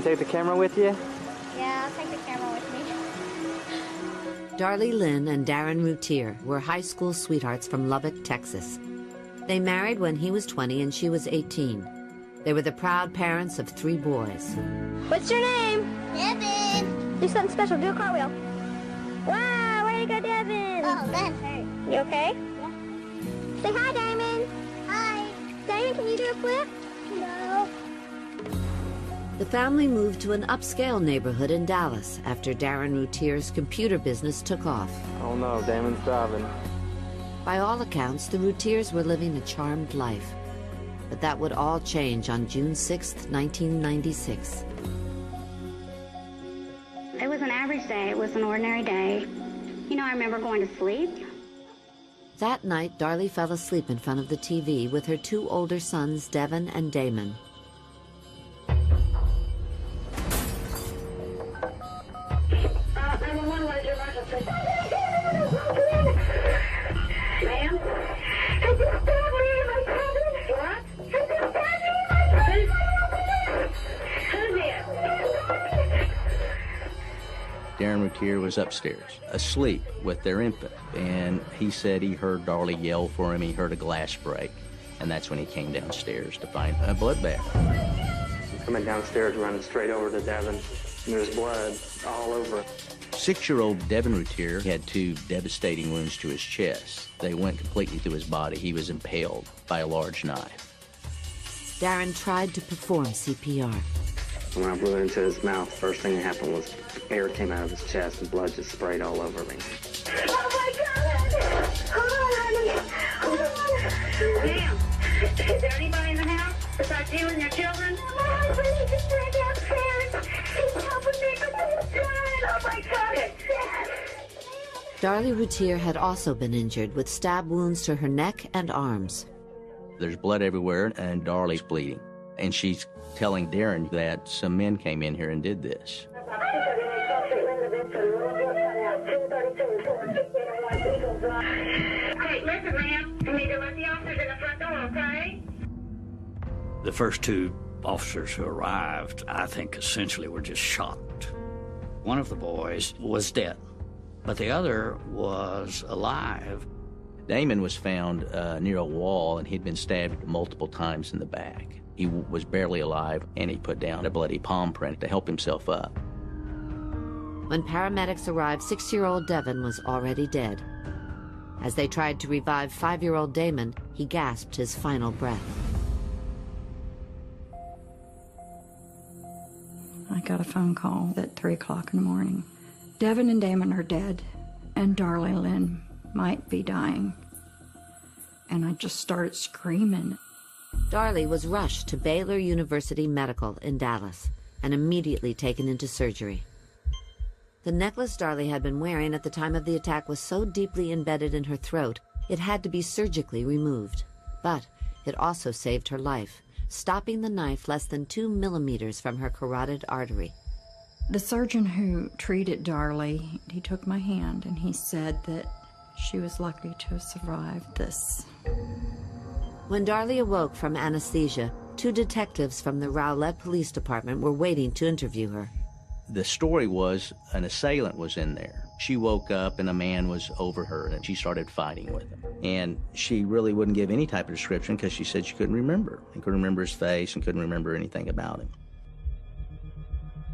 take the camera with you? Yeah, I'll take the camera with me. Darlie Lynn and Darren Routier were high school sweethearts from Lubbock, Texas. They married when he was 20 and she was 18. They were the proud parents of 3 boys. What's your name? Devin. Do something special. Do a cartwheel. Wow, way to go, Devin. Oh, that hurt. You okay? Yeah. Say hi, Diamond. Hi. Diamond, can you do a flip? No. The family moved to an upscale neighborhood in Dallas after Darren Routier's computer business took off. Oh no, Damon's driving. By all accounts, the Routiers were living a charmed life. But that would all change on June 6, 1996. It was an average day. It was an ordinary day. You know, I remember going to sleep. That night, Darlie fell asleep in front of the TV with her 2 older sons, Devin and Damon. Ma'am? Darren Routier was upstairs, asleep with their infant, and he said he heard Darlie yell for him. He heard a glass break, and that's when he came downstairs to find a bloodbath. I'm coming downstairs, running straight over to Devin, and there's blood all over. 6-year-old Devin Routier had 2 devastating wounds to his chest. They went completely through his body. He was impaled by a large knife. Darren tried to perform CPR. When I blew it into his mouth, first thing that happened was air came out of his chest and blood just sprayed all over me. Oh, my God! Hold on, honey. Hold on. Ma'am, is there anybody in the house besides you and your children? My husband, he just ran downstairs. He's helping me because he's dying. Oh, my God. Darlie Routier had also been injured with stab wounds to her neck and arms. There's blood everywhere, and Darlie's bleeding. And she's telling Darren that some men came in here and did this. Hey, listen, ma'am. You need to let the officers in the front door, okay? The first 2 officers who arrived, I think, essentially were just shocked. One of the boys was dead, but the other was alive. Damon was found near a wall, and he'd been stabbed multiple times in the back. He was barely alive, and he put down a bloody palm print to help himself up. When paramedics arrived, 6-year-old Devin was already dead. As they tried to revive 5-year-old Damon, he gasped his final breath. I got a phone call at 3 o'clock in the morning. Devin and Damon are dead, and Darlie Lynn might be dying. And I just started screaming. Darlie was rushed to Baylor University Medical in Dallas and immediately taken into surgery. The necklace Darlie had been wearing at the time of the attack was so deeply embedded in her throat, it had to be surgically removed. But it also saved her life, stopping the knife less than 2 millimeters from her carotid artery. The surgeon who treated Darlie, he took my hand and he said that she was lucky to have survived this. When Darlie awoke from anesthesia, 2 detectives from the Rowlett Police Department were waiting to interview her. The story was an assailant was in there. She woke up and a man was over her, and she started fighting with him. And she really wouldn't give any type of description because she said she couldn't remember. And couldn't remember his face and couldn't remember anything about him.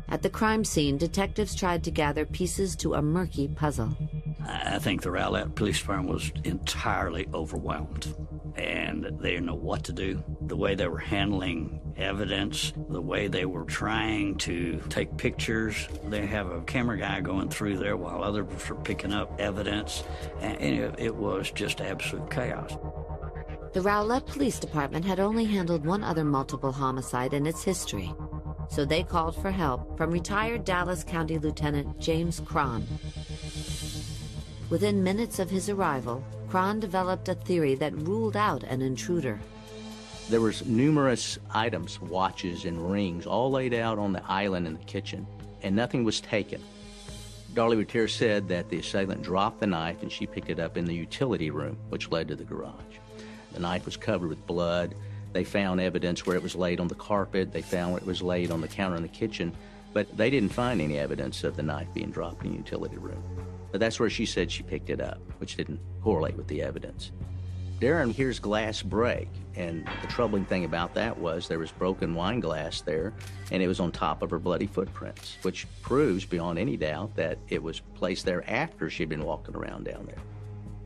At the crime scene, detectives tried to gather pieces to a murky puzzle. I think the Rowlett Police Department was entirely overwhelmed, and they didn't know what to do. The way they were handling evidence, the way they were trying to take pictures. They have a camera guy going through there while others were picking up evidence, and it was just absolute chaos. The Rowlett Police Department had only handled one other multiple homicide in its history, so they called for help from retired Dallas County Lieutenant James Cron. Within minutes of his arrival, Cron developed a theory that ruled out an intruder. There was numerous items, watches and rings, all laid out on the island in the kitchen, and nothing was taken. Darlie Routier said that the assailant dropped the knife and she picked it up in the utility room, which led to the garage. The knife was covered with blood, They found evidence where it was laid on the carpet. They found where it was laid on the counter in the kitchen. But they didn't find any evidence of the knife being dropped in the utility room. But that's where she said she picked it up, which didn't correlate with the evidence. Darren hears glass break, and the troubling thing about that was there was broken wine glass there, and it was on top of her bloody footprints, which proves beyond any doubt that it was placed there after she'd been walking around down there.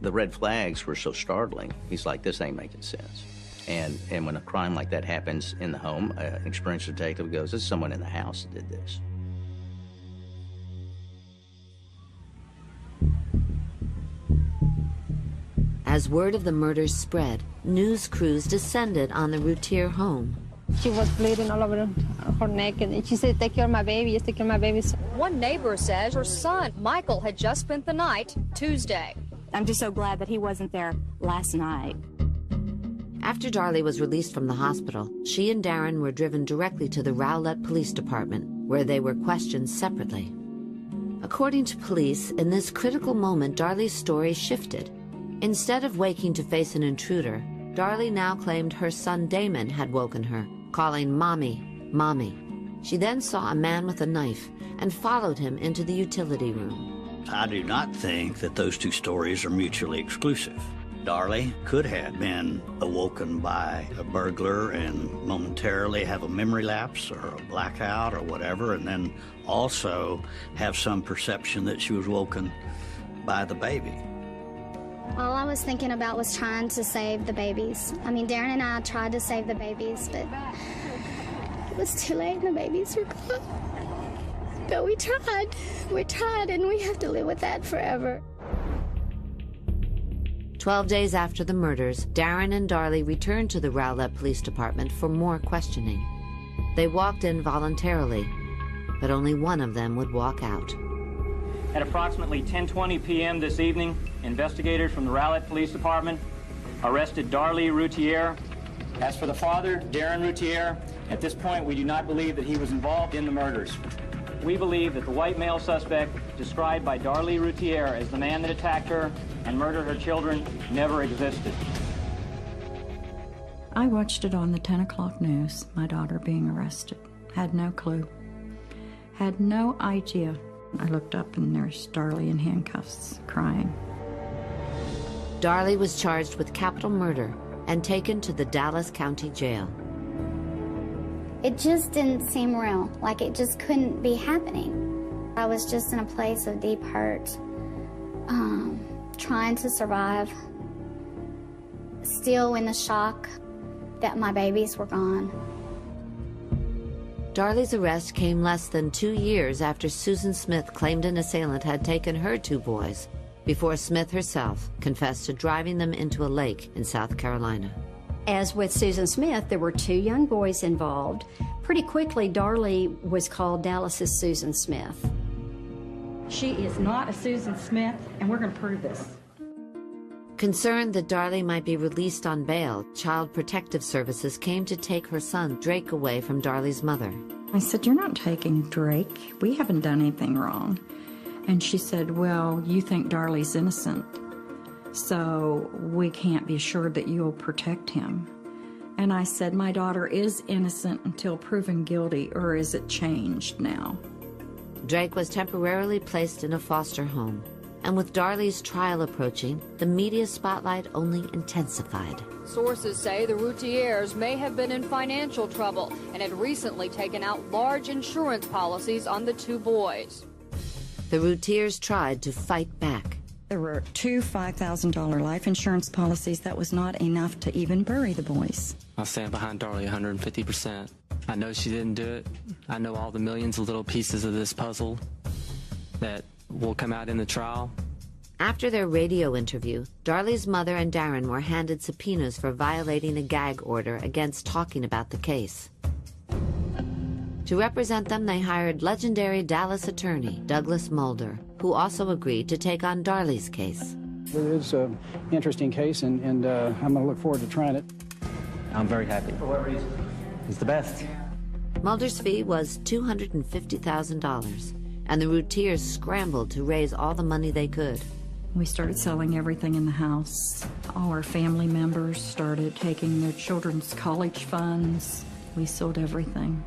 The red flags were so startling, he's like, this ain't making sense. And when a crime like that happens in the home, an experienced detective goes, there's someone in the house that did this. As word of the murders spread, news crews descended on the Routier home. She was bleeding all over her neck, and she said, take care of my baby, just take care of my baby. One neighbor says her son, Michael, had just spent the night Tuesday. I'm just so glad that he wasn't there last night. After Darlie was released from the hospital, she and Darren were driven directly to the Rowlett Police Department, where they were questioned separately. According to police, in this critical moment, Darlie's story shifted. Instead of waking to face an intruder, Darlie now claimed her son Damon had woken her, calling Mommy, Mommy. She then saw a man with a knife and followed him into the utility room. I do not think that those two stories are mutually exclusive. Darlie could have been awoken by a burglar and momentarily have a memory lapse or a blackout or whatever, and then also have some perception that she was woken by the baby. All I was thinking about was trying to save the babies. I mean, Darren and I tried to save the babies, but it was too late and the babies were gone. But we tried, and we have to live with that forever. 12 days after the murders, Darren and Darlie returned to the Rowlett Police Department for more questioning. They walked in voluntarily, but only one of them would walk out. At approximately 10:20 p.m. this evening, investigators from the Rowlett Police Department arrested Darlie Routier. As for the father, Darren Routier, at this point we do not believe that he was involved in the murders. We believe that the white male suspect described by Darlie Routier as the man that attacked her and murdered her children never existed. I watched it on the 10 o'clock news, my daughter being arrested. Had no clue. Had no idea. I looked up and there's Darlie in handcuffs, crying. Darlie was charged with capital murder and taken to the Dallas County Jail. It just didn't seem real, like it just couldn't be happening. I was just in a place of deep hurt, trying to survive, still in the shock that my babies were gone. Darlie's arrest came less than 2 years after Susan Smith claimed an assailant had taken her 2 boys, before Smith herself confessed to driving them into a lake in South Carolina. As with Susan Smith, there were 2 young boys involved. Pretty quickly, Darlie was called Dallas's Susan Smith. She is not a Susan Smith, and we're going to prove this. Concerned that Darlie might be released on bail, Child Protective Services came to take her son, Drake, away from Darlie's mother. I said, you're not taking Drake. We haven't done anything wrong. And she said, well, you think Darlie's innocent, so we can't be assured that you'll protect him. And I said, my daughter is innocent until proven guilty, or is it changed now? Drake was temporarily placed in a foster home. And with Darlie's trial approaching, the media spotlight only intensified. Sources say the Routiers may have been in financial trouble and had recently taken out large insurance policies on the 2 boys. The Routiers tried to fight back. There were 2 $5,000 life insurance policies. That was not enough to even bury the boys. I'll stand behind Darlie 150%. I know she didn't do it. I know all the millions of little pieces of this puzzle that will come out in the trial. After their radio interview, Darlie's mother and Darren were handed subpoenas for violating a gag order against talking about the case. To represent them, they hired legendary Dallas attorney Douglas Mulder, who also agreed to take on Darlie's case. It is an interesting case, and I'm going to look forward to trying it. I'm very happy. For what reason? He's the best. Mulder's fee was $250,000, and the Routiers scrambled to raise all the money they could. We started selling everything in the house. All our family members started taking their children's college funds. We sold everything.